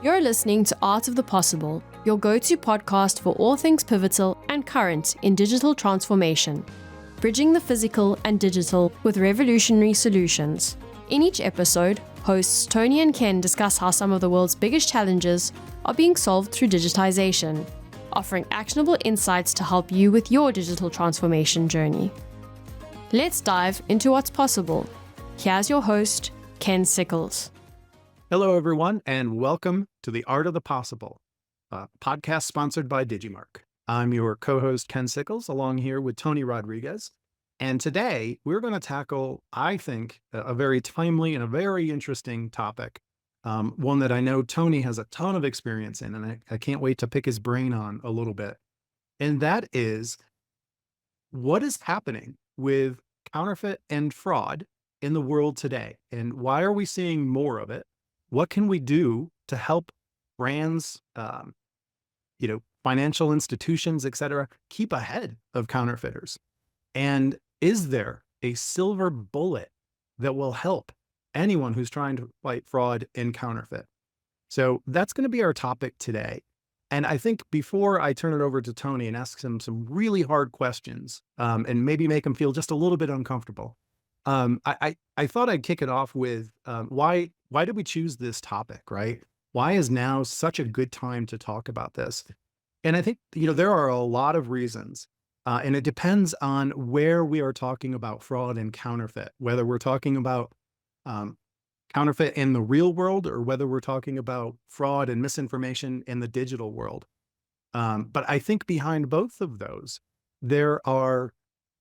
You're listening to Art of the Possible, your go-to podcast for all things pivotal and current in digital transformation, bridging the physical and digital with revolutionary solutions. In each episode, hosts Tony and Ken discuss how some of the world's biggest challenges are being solved through digitization, offering actionable insights to help you with your digital transformation journey. Let's dive into what's possible. Here's your host, Ken Sickles. Hello, everyone, and welcome to the Art of the Possible, a podcast sponsored by Digimarc. I'm your co-host, Ken Sickles, along here with Tony Rodriguez. And today we're going to tackle, I think, a very timely and a very interesting topic, one that I know Tony has a ton of experience in, and I can't wait to pick his brain on a little bit. And that is, what is happening with counterfeit and fraud in the world today? And why are we seeing more of it? What can we do to help brands, financial institutions, et cetera, keep ahead of counterfeiters? And is there a silver bullet that will help anyone who's trying to fight fraud and counterfeit? So that's going to be our topic today. And I think before I turn it over to Tony and ask him some really hard questions, and maybe make him feel just a little bit uncomfortable, I thought I'd kick it off with why did we choose this topic, right? Why is now such a good time to talk about this? And I think, there are a lot of reasons, and it depends on where we are talking about fraud and counterfeit, whether we're talking about counterfeit in the real world or whether we're talking about fraud and misinformation in the digital world. But I think behind both of those, there are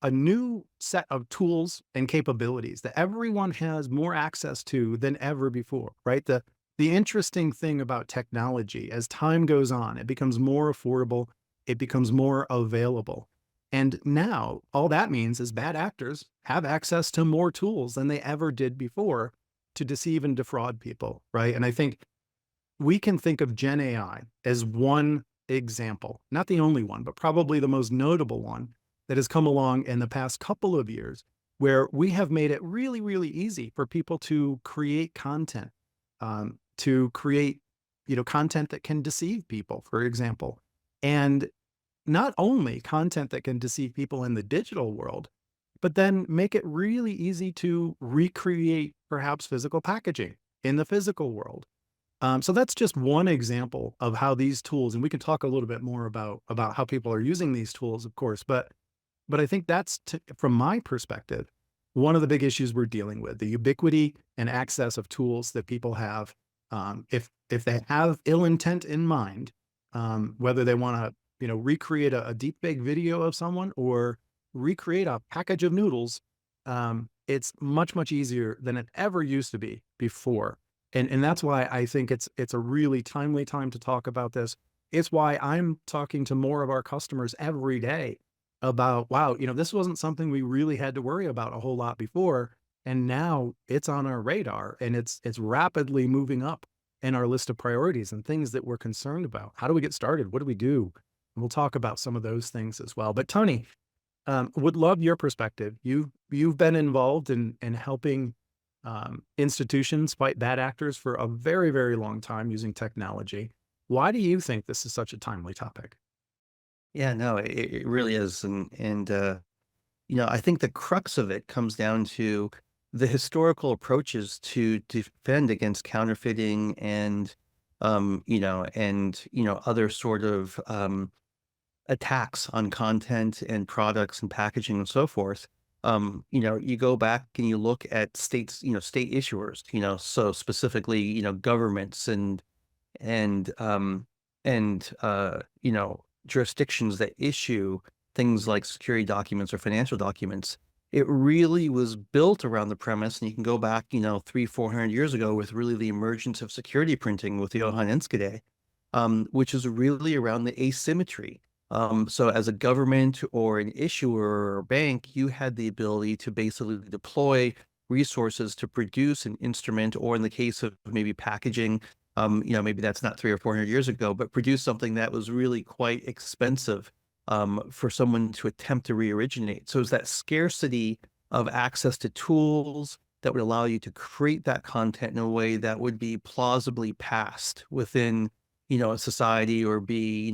a new set of tools and capabilities that everyone has more access to than ever before, right? The interesting thing about technology, as time goes on, it becomes more affordable, it becomes more available. And now all that means is bad actors have access to more tools than they ever did before to deceive and defraud people, right? And I think we can think of Gen AI as one example, not the only one, but probably the most notable one that has come along in the past couple of years, where we have made it really, really easy for people to create content, content that can deceive people, for example. And not only content that can deceive people in the digital world, but then make it really easy to recreate perhaps physical packaging in the physical world. So that's just one example of how these tools, and we can talk a little bit more about how people are using these tools, of course, but I think that's, from my perspective, one of the big issues we're dealing with, the ubiquity and access of tools that people have. If they have ill intent in mind, whether they want to, recreate a deep fake video of someone or recreate a package of noodles, it's much, much easier than it ever used to be before. And that's why I think it's a really timely time to talk about this. It's why I'm talking to more of our customers every day about, wow, this wasn't something we really had to worry about a whole lot before. And now it's on our radar, and it's rapidly moving up in our list of priorities and things that we're concerned about. How do we get started? What do we do? And we'll talk about some of those things as well. But Tony, would love your perspective. You've been involved in helping institutions fight bad actors for a very, very long time using technology. Why do you think this is such a timely topic? Yeah, no, it really is. And I think the crux of it comes down to the historical approaches to defend against counterfeiting and, other sort of attacks on content and products and packaging and so forth. You go back and you look at states, state issuers, so specifically, governments and, jurisdictions that issue things like security documents or financial documents. It really was built around the premise, and you can go back, 300-400 years ago with really the emergence of security printing with Johann Enschede, which is really around the asymmetry. So as a government or an issuer or bank, you had the ability to basically deploy resources to produce an instrument, or in the case of maybe packaging, maybe that's not 300 or 400 years ago, but produce something that was really quite expensive for someone to attempt to re-originate. So it's that scarcity of access to tools, that would allow you to create that content in a way that would be plausibly passed within, a society, or be,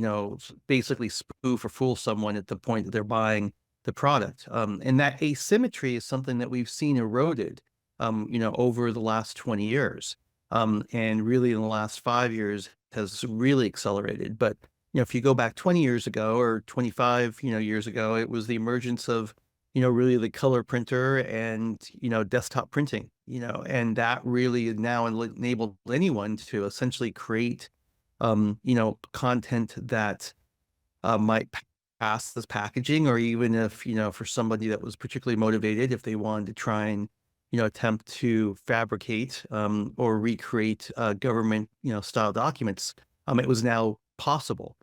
basically spoof or fool someone at the point that they're buying the product. And that asymmetry is something that we've seen eroded, over the last 20 years. And really in the last 5 years has really accelerated. But, if you go back 20 years ago or 25, years ago, it was the emergence of, really the color printer and, desktop printing, and that really now enabled anyone to essentially create, content that might pass as packaging, or even if, for somebody that was particularly motivated, if they wanted to try and, attempt to fabricate or recreate government, style documents, it was now possible.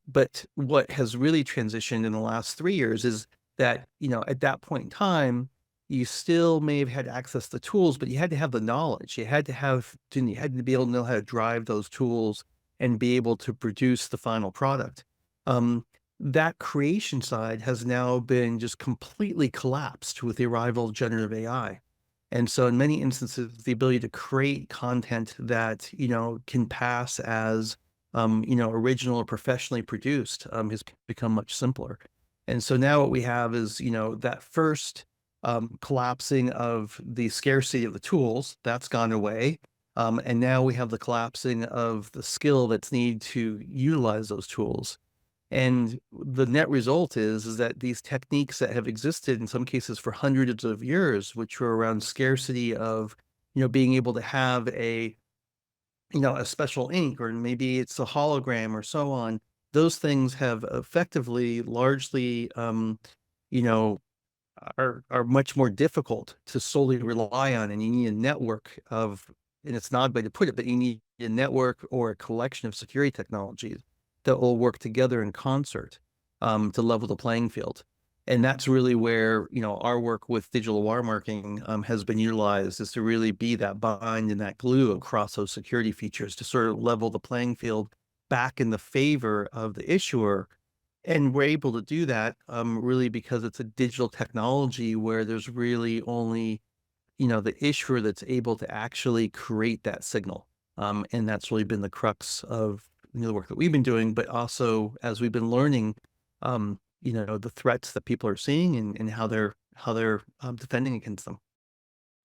But what has really transitioned in the last 3 years is that, at that point in time, you still may have had access to tools, but you had to have the knowledge. You had to be able to know how to drive those tools and be able to produce the final product. That creation side has now been just completely collapsed with the arrival of generative AI. And so in many instances, the ability to create content that, can pass as, original or professionally produced, has become much simpler. And so now what we have is, that first collapsing of the scarcity of the tools, that's gone away. And now we have the collapsing of the skill that's needed to utilize those tools. And the net result is that these techniques that have existed in some cases for hundreds of years, which were around scarcity of, being able to have a special ink, or maybe it's a hologram or so on, those things have effectively largely, you know, are much more difficult to solely rely on, and you need a network of, and it's an odd way to put it, but you need a network or a collection of security technologies that will work together in concert to level the playing field. And that's really where, our work with digital watermarking has been utilized, is to really be that bind and that glue across those security features to sort of level the playing field back in the favor of the issuer. And we're able to do that really because it's a digital technology where there's really only, the issuer that's able to actually create that signal. And that's really been the crux of the work that we've been doing, but also as we've been learning, the threats that people are seeing and how they're defending against them.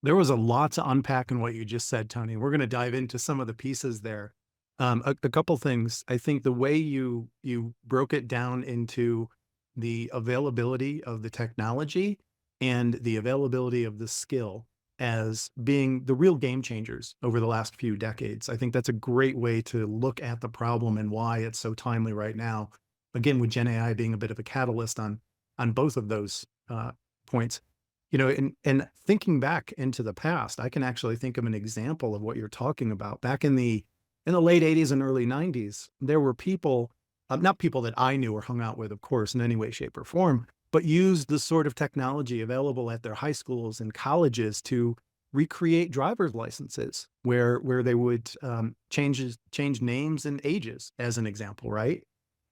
There was a lot to unpack in what you just said, Tony. We're going to dive into some of the pieces there. A couple things. I think the way you broke it down into the availability of the technology and the availability of the skill as being the real game changers over the last few decades. I think that's a great way to look at the problem and why it's so timely right now. Again, with Gen AI being a bit of a catalyst on both of those points. And thinking back into the past, I can actually think of an example of what you're talking about. Back in the late 80s and early 90s, there were people, not people that I knew or hung out with, of course, in any way, shape, or form, but used the sort of technology available at their high schools and colleges to recreate driver's licenses, where they would change names and ages, as an example, right?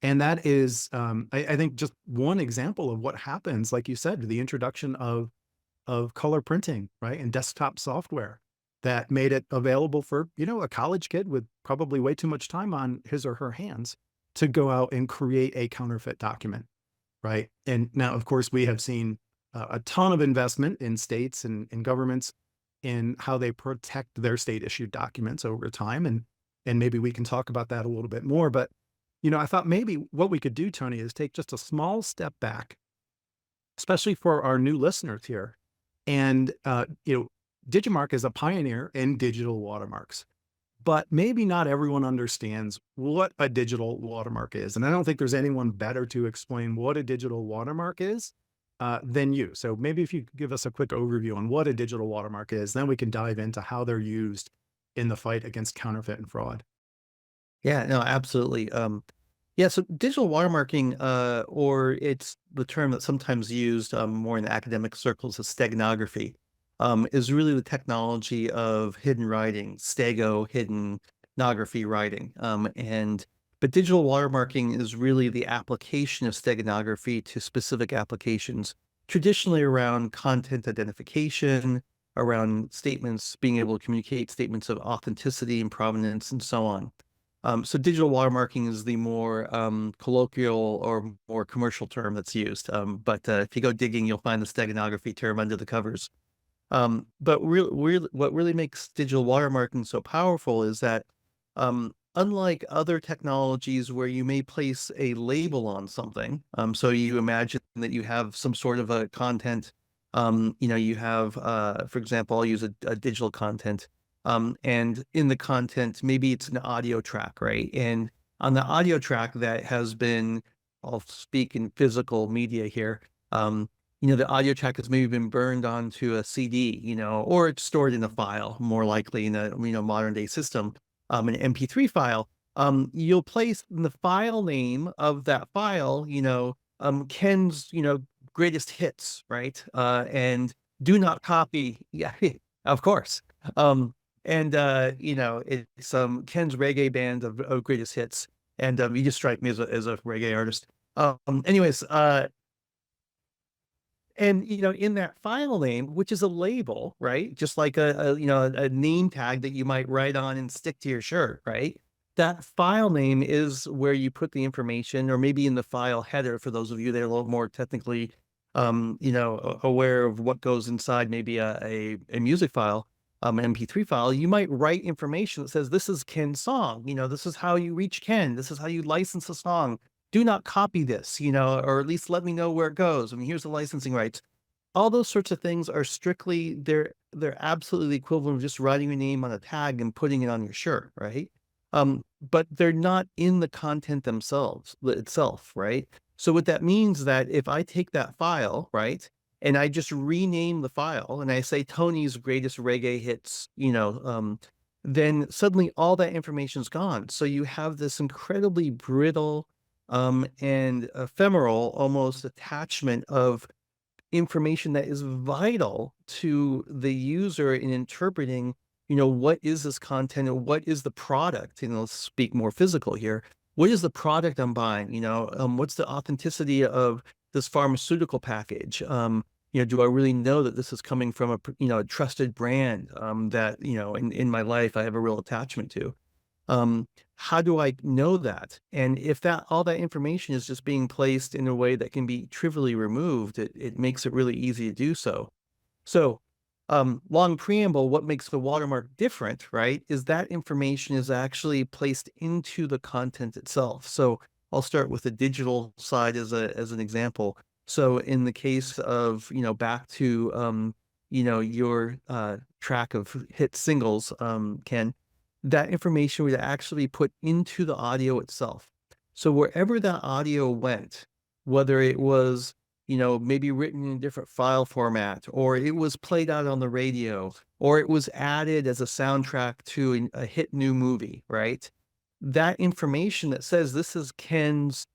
And that is, I think, just one example of what happens, like you said, the introduction of color printing, right, and desktop software that made it available for, a college kid with probably way too much time on his or her hands to go out and create a counterfeit document, right? And now, of course, we have seen a ton of investment in states and governments in how they protect their state-issued documents over time, and maybe we can talk about that a little bit more. But I thought maybe what we could do, Tony, is take just a small step back, especially for our new listeners here. And, Digimarc is a pioneer in digital watermarks, but maybe not everyone understands what a digital watermark is. And I don't think there's anyone better to explain what a digital watermark is than you. So maybe if you could give us a quick overview on what a digital watermark is, then we can dive into how they're used in the fight against counterfeit and fraud. Yeah, no, absolutely. Yeah, so digital watermarking, or it's the term that's sometimes used more in academic circles as steganography, is really the technology of hidden writing, hidden nography writing. But digital watermarking is really the application of steganography to specific applications, traditionally around content identification, around statements, being able to communicate statements of authenticity and provenance and so on. So digital watermarking is the more colloquial or more commercial term that's used. But if you go digging, you'll find the steganography term under the covers. But what really makes digital watermarking so powerful is that unlike other technologies where you may place a label on something, so you imagine that you have some sort of a content, you have, for example, I'll use a digital content, and in the content, maybe it's an audio track, right? And on the audio track that has been, I'll speak in physical media here, the audio track has maybe been burned onto a CD, or it's stored in a file, more likely in a, modern day system, an MP3 file. You'll place in the file name of that file, Ken's, greatest hits, right? And do not copy. Yeah, of course. It's Ken's reggae band of greatest hits. And you just strike me as a reggae artist. Anyways, and, in that file name, which is a label, right? Just like a name tag that you might write on and stick to your shirt, right? That file name is where you put the information, or maybe in the file header, for those of you that are a little more technically, aware of what goes inside maybe a music file, MP3 file, you might write information that says, this is Ken's song, this is how you reach Ken, this is how you license a song. Do not copy this, or at least let me know where it goes. I mean, here's the licensing rights. All those sorts of things are strictly, they're absolutely the equivalent of just writing your name on a tag and putting it on your shirt, right? But they're not in the content itself, right? So what that means is that if I take that file, right, and I just rename the file and I say Tony's greatest reggae hits, then suddenly all that information's gone. So you have this incredibly brittle, and ephemeral almost attachment of information that is vital to the user in interpreting, what is this content and what is the product? Let's speak more physical here. What is the product I'm buying? What's the authenticity of this pharmaceutical package? Do I really know that this is coming from a trusted brand, that, in my life I have a real attachment to? How do I know that? And if all that information is just being placed in a way that can be trivially removed, it makes it really easy to do so. So, long preamble, what makes the watermark different, right, is that information is actually placed into the content itself. So I'll start with the digital side as an example. So in the case of, back to, your track of hit singles, Ken, that information would actually be put into the audio itself. So wherever that audio went, whether it was, maybe written in a different file format, or it was played out on the radio, or it was added as a soundtrack to a hit new movie, right? That information that says this is Ken's,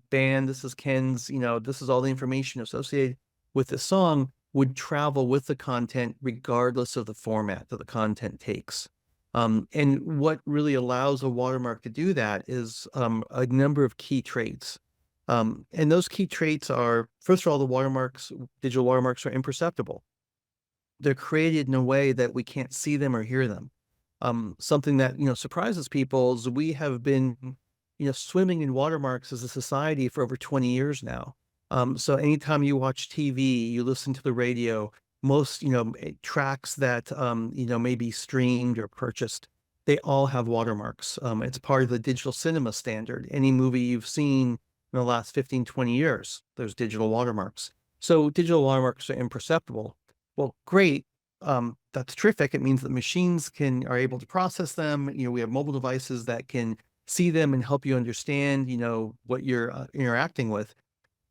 band, this is Ken's, this is all the information associated with the song, would travel with the content regardless of the format that the content takes. And what really allows a watermark to do that is a number of key traits. And those key traits are, first of all, digital watermarks are imperceptible. They're created in a way that we can't see them or hear them. Something that, surprises people is we have been, swimming in watermarks as a society for over 20 years now. So anytime you watch TV, you listen to the radio, most, tracks that, may be streamed or purchased, they all have watermarks. It's part of the digital cinema standard. Any movie you've seen in the last 15, 20 years, there's digital watermarks. So digital watermarks are imperceptible. Well, great. That's terrific. It means that machines are able to process them. We have mobile devices that can see them and help you understand, what you're interacting with.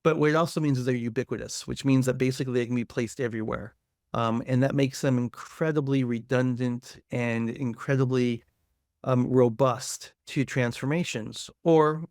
But what it also means is they're ubiquitous, which means that basically they can be placed everywhere. And that makes them incredibly redundant and incredibly robust to transformations. Or,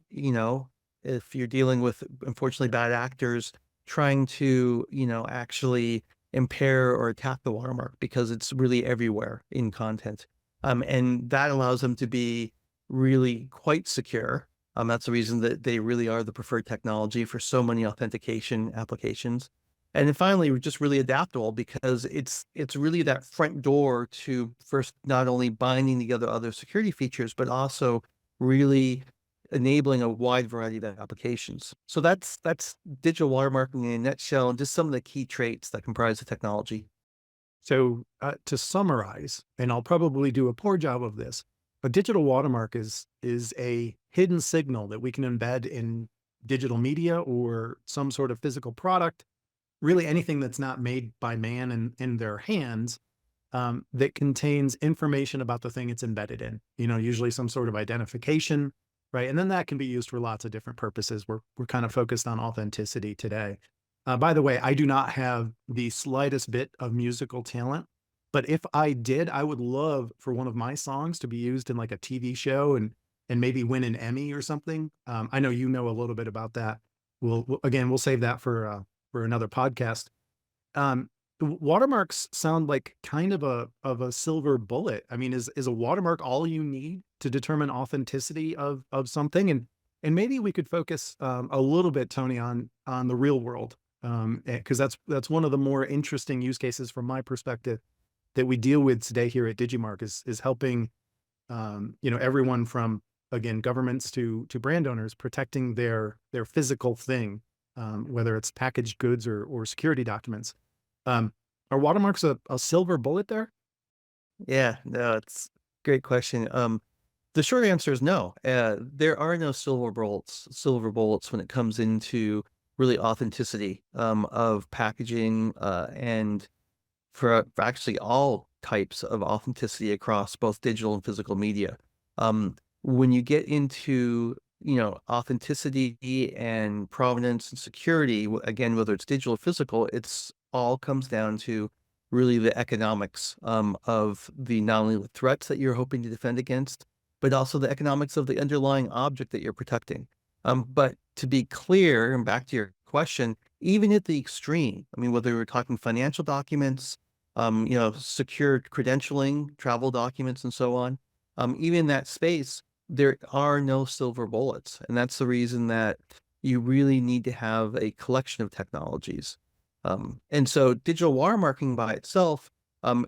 if you're dealing with, unfortunately, bad actors trying to, actually impair or attack the watermark, because it's really everywhere in content. And that allows them to be really quite secure. That's the reason that they really are the preferred technology for so many authentication applications. And then finally, we're just really adaptable because it's really that front door to first not only binding together other security features, but also really enabling a wide variety of applications. So that's digital watermarking in a nutshell, and just some of the key traits that comprise the technology. So to summarize, and I'll probably do a poor job of this, a digital watermark is a hidden signal that we can embed in digital media or some sort of physical product, really anything that's not made by man in their hands, that contains information about the thing it's embedded in, usually some sort of identification, right? And then that can be used for lots of different purposes. We're kind of focused on authenticity today. By the way, I do not have the slightest bit of musical talent, but if I did, I would love for one of my songs to be used in like a TV show and maybe win an Emmy or something. I know you know a little bit about that. We'll save that for another podcast. Watermarks sound like kind of a silver bullet. I mean, is a watermark all you need to determine authenticity of something? And maybe we could focus a little bit, Tony, on the real world, because that's one of the more interesting use cases from my perspective that we deal with today here at Digimarc is helping everyone from, again, governments to brand owners protecting their physical thing, whether it's packaged goods or security documents. Are watermarks a silver bullet there? Yeah, no, it's a great question. The short answer is no. There are no silver bullets when it comes into really authenticity of packaging, and for actually all types of authenticity across both digital and physical media. When you get into authenticity and provenance and security, again, whether it's digital or physical, it's all comes down to really the economics of the not only the threats that you're hoping to defend against, but also the economics of the underlying object that you're protecting. But to be clear, and back to your question, even at the extreme, I mean, whether we're talking financial documents, secured credentialing, travel documents, and so on, even in that space, there are no silver bullets. And that's the reason that you really need to have a collection of technologies. And so digital watermarking by itself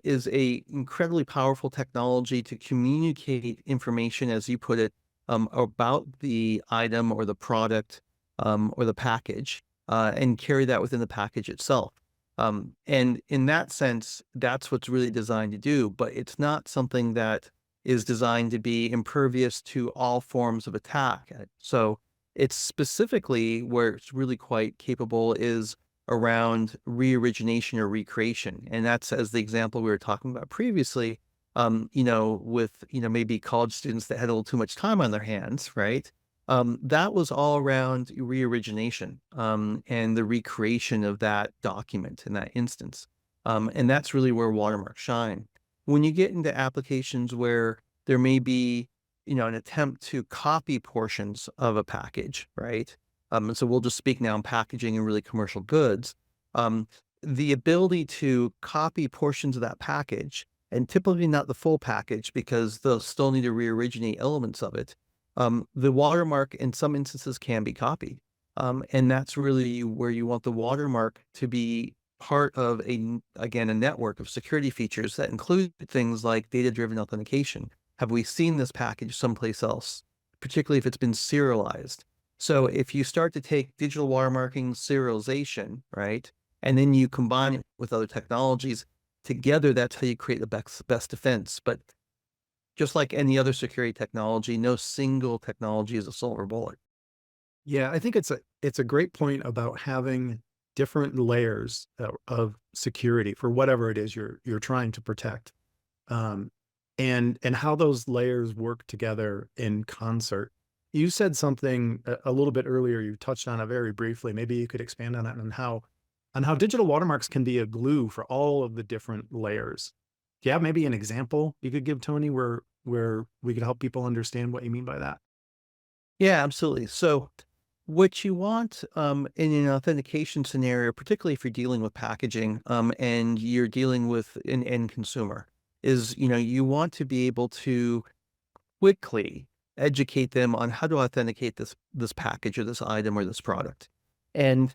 is a incredibly powerful technology to communicate information, as you put it, about the item or the product or the package, and carry that within the package itself. And in that sense, that's what's really designed to do, but it's not something that is designed to be impervious to all forms of attack. So it's specifically where it's really quite capable is around re-origination or recreation. And that's, as the example we were talking about previously, with, maybe college students that had a little too much time on their hands, right? That was all around re-origination, and the recreation of that document in that instance. And that's really where watermarks shine. When you get into applications where there may be, an attempt to copy portions of a package, right? And so we'll just speak now on packaging and really commercial goods. The ability to copy portions of that package, and typically not the full package because they'll still need to re-originate elements of it. The watermark in some instances can be copied. And that's really where you want the watermark to be part of a network of security features that include things like data-driven authentication. Have we seen this package someplace else, particularly if it's been serialized? So if you start to take digital watermarking serialization, right, and then you combine it with other technologies together, that's how you create the best defense. But just like any other security technology, no single technology is a silver bullet. Yeah, I think it's a great point about having different layers of security for whatever it is you're trying to protect, and how those layers work together in concert. You said something a little bit earlier. You touched on it very briefly. Maybe you could expand on it and how digital watermarks can be a glue for all of the different layers. Do you have maybe an example you could give, Tony, where we could help people understand what you mean by that? Yeah, absolutely. So what you want in an authentication scenario, particularly if you're dealing with packaging and you're dealing with an end consumer, is you want to be able to quickly educate them on how to authenticate this package or this item or this product. And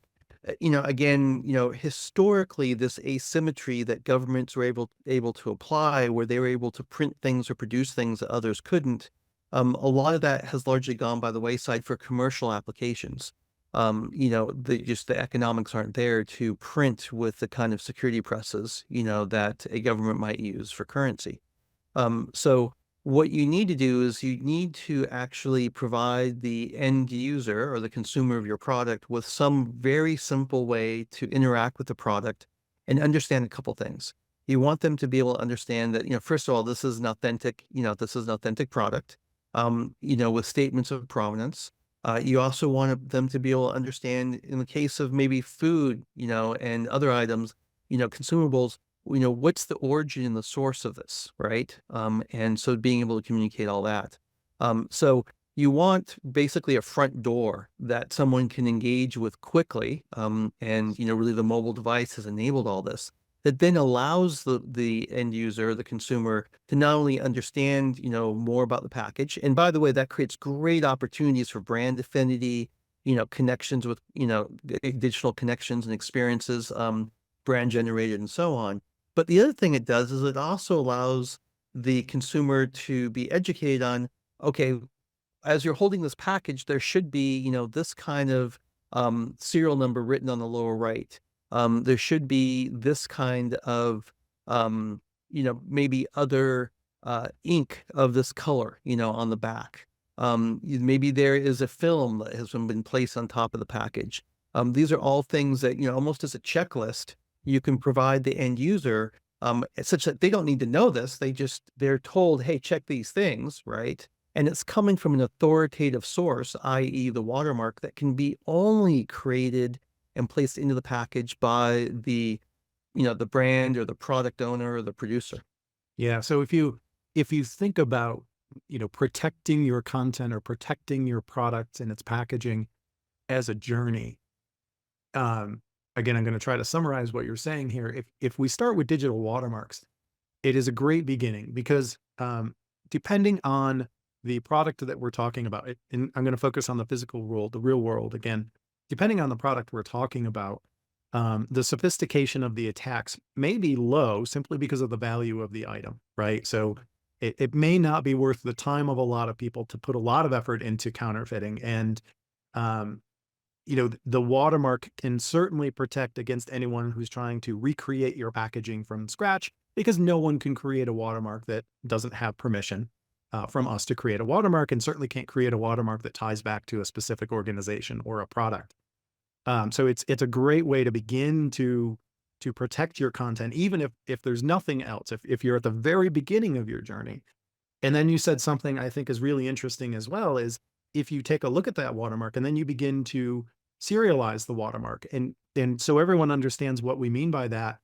again, historically, this asymmetry that governments were able to apply, where they were able to print things or produce things that others couldn't, a lot of that has largely gone by the wayside for commercial applications. The economics aren't there to print with the kind of security presses, that a government might use for currency. So what you need to do is you need to actually provide the end user or the consumer of your product with some very simple way to interact with the product and understand a couple things. You want them to be able to understand that, first of all, this is an authentic product, with statements of provenance. You also want them to be able to understand, in the case of maybe food, and other items, consumables, what's the origin and the source of this, right? And so being able to communicate all that. So you want basically a front door that someone can engage with quickly, and really the mobile device has enabled all this. That then allows the end user, the consumer, to not only understand more about the package, and by the way, that creates great opportunities for brand affinity, connections with digital connections and experiences, brand generated and so on. But the other thing it does is it also allows the consumer to be educated on, okay, as you're holding this package, there should be, this kind of serial number written on the lower right. There should be this kind of, maybe other ink of this color, on the back. Maybe there is a film that has been placed on top of the package. These are all things that, almost as a checklist, you can provide the end user, such that they don't need to know this. They're told, hey, check these things, right? And it's coming from an authoritative source, i.e. the watermark, that can be only created and placed into the package by the brand or the product owner or the producer. Yeah. So if you think about, protecting your content or protecting your product and its packaging as a journey, again, I'm going to try to summarize what you're saying here. If we start with digital watermarks, it is a great beginning because depending on the product that we're talking about, and I'm going to focus on the physical world, the real world again, depending on the product we're talking about, the sophistication of the attacks may be low simply because of the value of the item, right? So it may not be worth the time of a lot of people to put a lot of effort into counterfeiting. And the watermark can certainly protect against anyone who's trying to recreate your packaging from scratch, because no one can create a watermark that doesn't have permission from us to create a watermark, and certainly can't create a watermark that ties back to a specific organization or a product. So it's a great way to begin to protect your content, even if there's nothing else, if you're at the very beginning of your journey. And then you said something I think is really interesting as well, is if you take a look at that watermark and then you begin to serialize the watermark. And so everyone understands what we mean by that.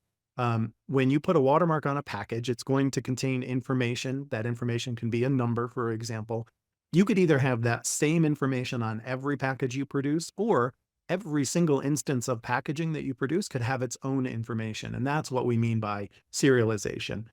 When you put a watermark on a package, it's going to contain information. That information can be a number, for example. You could either have that same information on every package you produce, or every single instance of packaging that you produce could have its own information. And that's what we mean by serialization.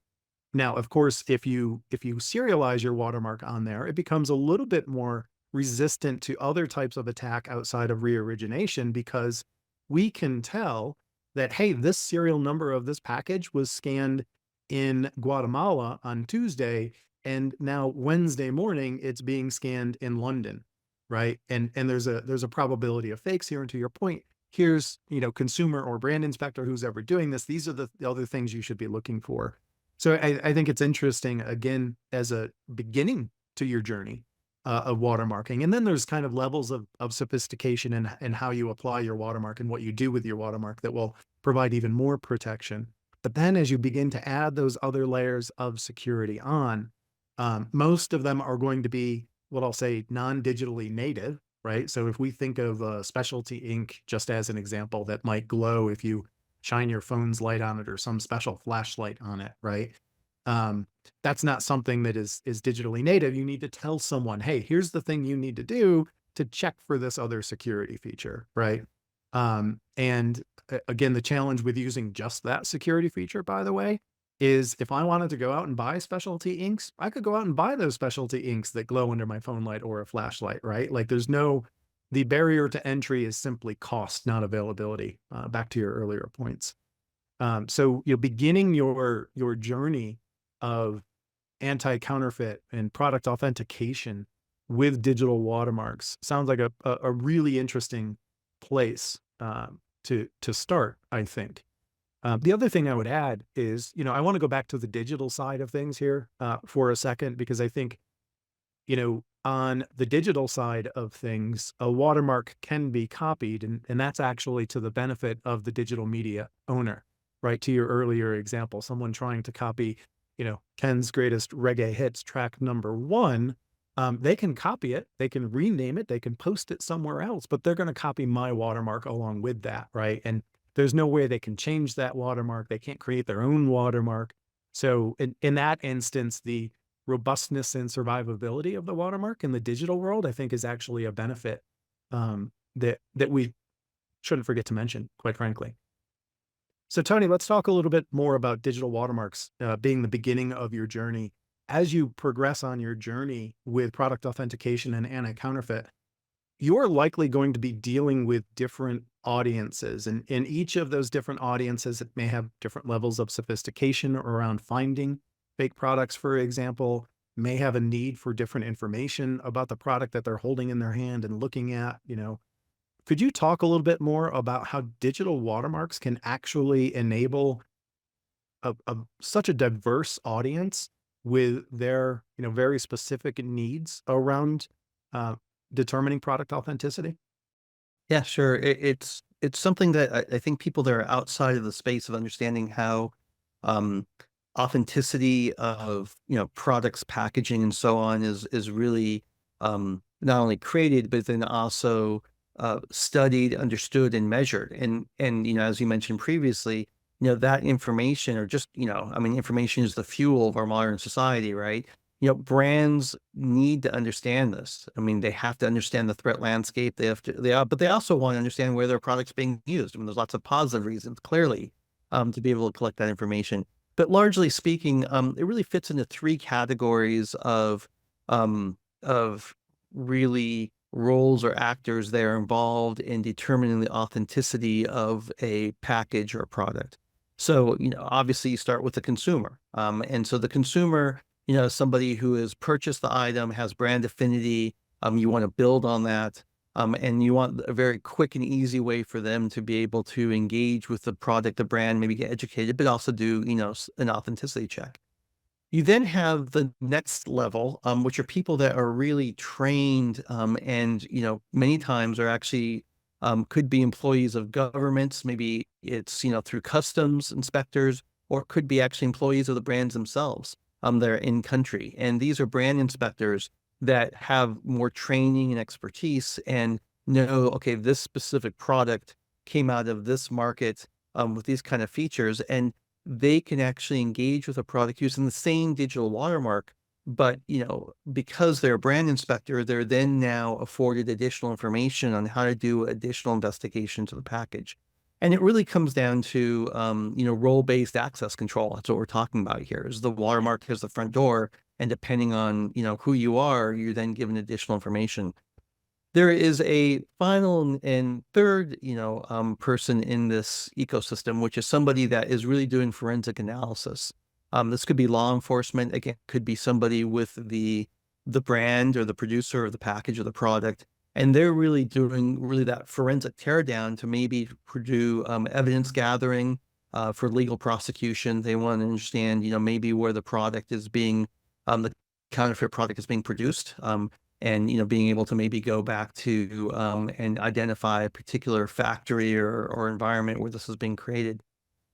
Now, of course, if you serialize your watermark on there, it becomes a little bit more resistant to other types of attack outside of reorigination, because we can tell that, hey, this serial number of this package was scanned in Guatemala on Tuesday, and now Wednesday morning it's being scanned in London, right? And there's a probability of fakes here. And to your point, here's, consumer or brand inspector who's ever doing this. These are the other things you should be looking for. So I think it's interesting, again, as a beginning to your journey of watermarking. And then there's kind of levels of sophistication and how you apply your watermark and what you do with your watermark that will provide even more protection. But then as you begin to add those other layers of security on, most of them are going to be what I'll say non-digitally native, right? So if we think of a specialty ink, just as an example, that might glow if you shine your phone's light on it or some special flashlight on it, right? That's not something that is digitally native. You need to tell someone, hey, here's the thing you need to do to check for this other security feature, right? And again, the challenge with using just that security feature, by the way, is if I wanted to go out and buy specialty inks, I could go out and buy those specialty inks that glow under my phone light or a flashlight, right? Like there's no the barrier to entry is simply cost, not availability. Back to your earlier points. So you're beginning your journey of anti-counterfeit and product authentication with digital watermarks sounds like a really interesting place to start, I think. The other thing I would add is, I want to go back to the digital side of things here for a second, because I think, on the digital side of things, a watermark can be copied, and that's actually to the benefit of the digital media owner, right? To your earlier example, someone trying to copy, Ken's greatest reggae hits track #1, they can copy it, they can rename it, they can post it somewhere else, but they're going to copy my watermark along with that, right? And there's no way they can change that watermark. They can't create their own watermark. So in that instance, the robustness and survivability of the watermark in the digital world, I think, is actually a benefit that we shouldn't forget to mention, quite frankly. So Tony, let's talk a little bit more about digital watermarks being the beginning of your journey. As you progress on your journey with product authentication and anti-counterfeit, you're likely going to be dealing with different audiences, and in each of those different audiences, it may have different levels of sophistication around finding fake products, for example, may have a need for different information about the product that they're holding in their hand and looking at. Could you talk a little bit more about how digital watermarks can actually enable such a diverse audience with their, very specific needs around determining product authenticity? Yeah, sure. It's something that I think people that are outside of the space of understanding how um, authenticity of products, packaging, and so on is really not only created, but then also studied, understood, and measured. And as you mentioned previously, that information, or just information is the fuel of our modern society, right? Brands need to understand this. I mean, they have to understand the threat landscape. But they also want to understand where their product's being used. I mean, there's lots of positive reasons, clearly, to be able to collect that information. But largely speaking, it really fits into three categories um, of really roles or actors that are involved in determining the authenticity of a package or a product. So, obviously you start with the consumer. And so the consumer, somebody who has purchased the item, has brand affinity, you want to build on that, and you want a very quick and easy way for them to be able to engage with the product, the brand, maybe get educated, but also do, an authenticity check. You then have the next level, which are people that are really trained, and, many times are actually, could be employees of governments. Maybe it's, through customs inspectors, or it could be actually employees of the brands themselves. They're in country. And these are brand inspectors that have more training and expertise and know, okay, this specific product came out of this market with these kind of features. And they can actually engage with a product using the same digital watermark. But, because they're a brand inspector, they're then now afforded additional information on how to do additional investigation to the package. And it really comes down to, role-based access control. That's what we're talking about here, is the watermark is the front door. And depending on, who you are, you're then given additional information. There is a final and third, person in this ecosystem, which is somebody that is really doing forensic analysis. This could be law enforcement. Again, could be somebody with the brand or the producer of the package or the product. And they're really doing that forensic teardown to maybe do evidence gathering for legal prosecution. They want to understand, maybe where the product is being, the counterfeit product is being produced, and being able to maybe go back to and identify a particular factory or environment where this is being created.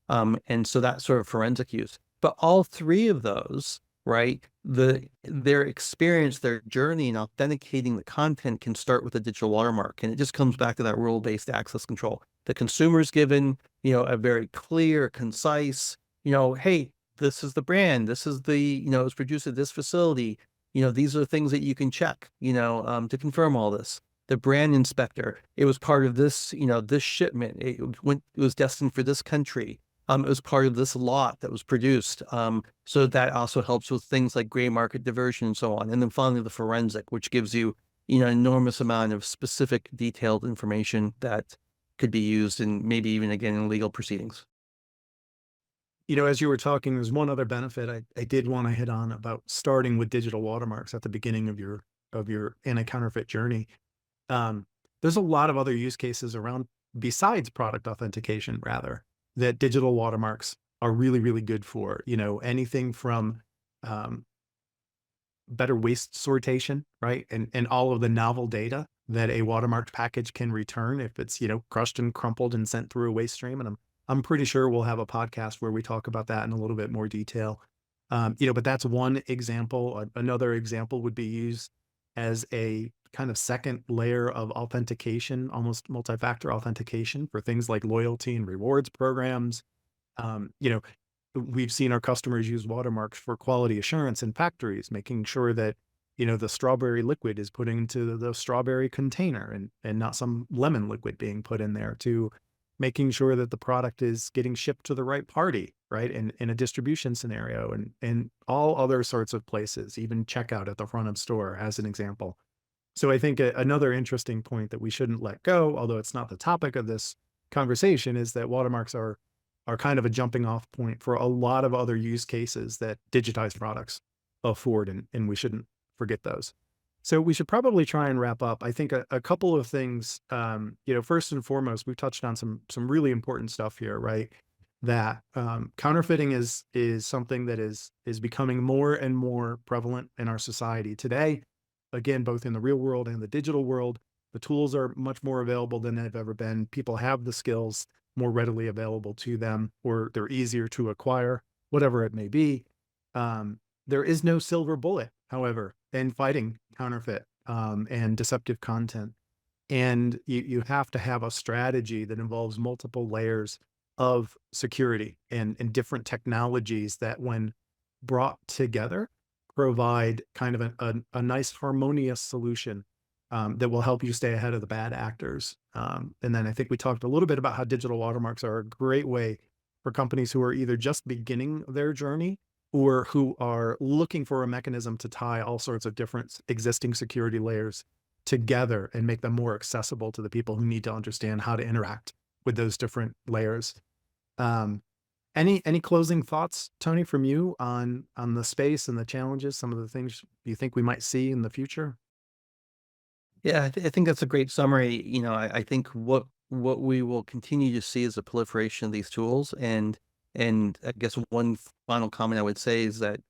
And so that sort of forensic use. But all three of those, right, their experience, their journey in authenticating the content can start with a digital watermark. And it just comes back to that role-based access control. The consumer's given, a very clear, concise, hey, this is the brand, this is the, it's produced at this facility. These are the things that you can check, to confirm all this. The brand inspector, it was part of this, this shipment. It was destined for this country. It was part of this lot that was produced. So that also helps with things like gray market diversion and so on. And then finally, the forensic, which gives you, enormous amount of specific detailed information that could be used in maybe even again in legal proceedings. As you were talking, there's one other benefit I did want to hit on about starting with digital watermarks at the beginning of your anti-counterfeit journey. There's a lot of other use cases around besides product authentication, rather, that digital watermarks are really, really good for. Anything from better waste sortation, right? And all of the novel data that a watermarked package can return if it's, crushed and crumpled and sent through a waste stream. And I'm pretty sure we'll have a podcast where we talk about that in a little bit more detail. But that's one example. Another example would be used as a kind of second layer of authentication, almost multi-factor authentication for things like loyalty and rewards programs. We've seen our customers use watermarks for quality assurance in factories, making sure that, the strawberry liquid is put into the strawberry container and not some lemon liquid being put in there, to making sure that the product is getting shipped to the right party, right? In a distribution scenario and all other sorts of places, even checkout at the front of store as an example. So I think another interesting point that we shouldn't let go, although it's not the topic of this conversation, is that watermarks are kind of a jumping off point for a lot of other use cases that digitized products afford, and we shouldn't forget those. So we should probably try and wrap up. I think a couple of things, first and foremost, we've touched on some really important stuff here, right? That counterfeiting is something that is becoming more and more prevalent in our society today. Again, both in the real world and the digital world, the tools are much more available than they've ever been. People have the skills more readily available to them, or they're easier to acquire, whatever it may be. There is no silver bullet, however, in fighting counterfeit and deceptive content. And you have to have a strategy that involves multiple layers of security and different technologies that, when brought together, provide kind of a nice harmonious solution that will help you stay ahead of the bad actors. And then I think we talked a little bit about how digital watermarks are a great way for companies who are either just beginning their journey or who are looking for a mechanism to tie all sorts of different existing security layers together and make them more accessible to the people who need to understand how to interact with those different layers. Any closing thoughts, Tony, from you on the space and the challenges, some of the things you think we might see in the future? Yeah, I think that's a great summary. I think what we will continue to see is a proliferation of these tools. And I guess one final comment I would say is that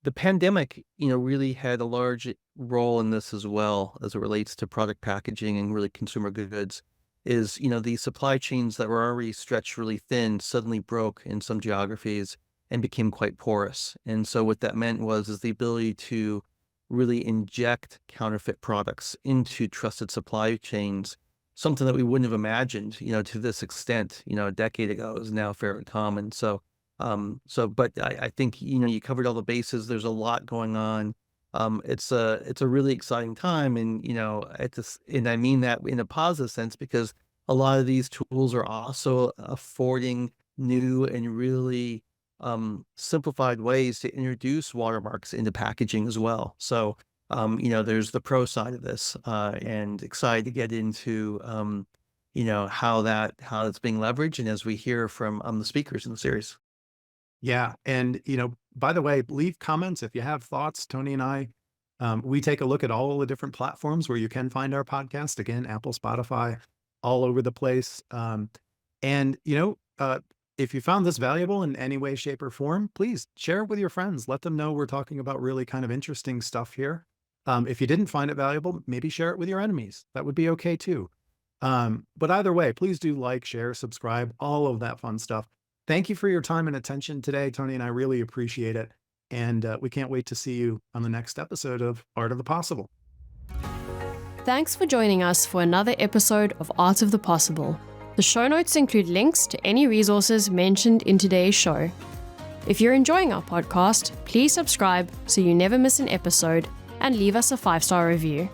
the pandemic, really had a large role in this as well, as it relates to product packaging and really consumer goods. Is, the supply chains that were already stretched really thin suddenly broke in some geographies and became quite porous. And so what that meant is the ability to really inject counterfeit products into trusted supply chains, something that we wouldn't have imagined, to this extent, a decade ago, is now fairly common. But I think, you covered all the bases. There's a lot going on. It's a really exciting time. And, and I mean that in a positive sense, because a lot of these tools are also affording new and really simplified ways to introduce watermarks into packaging as well. So, there's the pro side of this, and excited to get into, how that's being leveraged. And as we hear from the speakers in the series. Yeah. And, by the way, leave comments if you have thoughts. Tony and I, we take a look at all the different platforms where you can find our podcast. Again, Apple, Spotify, all over the place. If you found this valuable in any way, shape, or form, please share it with your friends. Let them know we're talking about really kind of interesting stuff here. If you didn't find it valuable, maybe share it with your enemies. That would be okay too. But either way, please do like, share, subscribe, all of that fun stuff. Thank you for your time and attention today, Tony, and I really appreciate it. And we can't wait to see you on the next episode of Art of the Possible. Thanks for joining us for another episode of Art of the Possible. The show notes include links to any resources mentioned in today's show. If you're enjoying our podcast, please subscribe so you never miss an episode and leave us a 5-star review.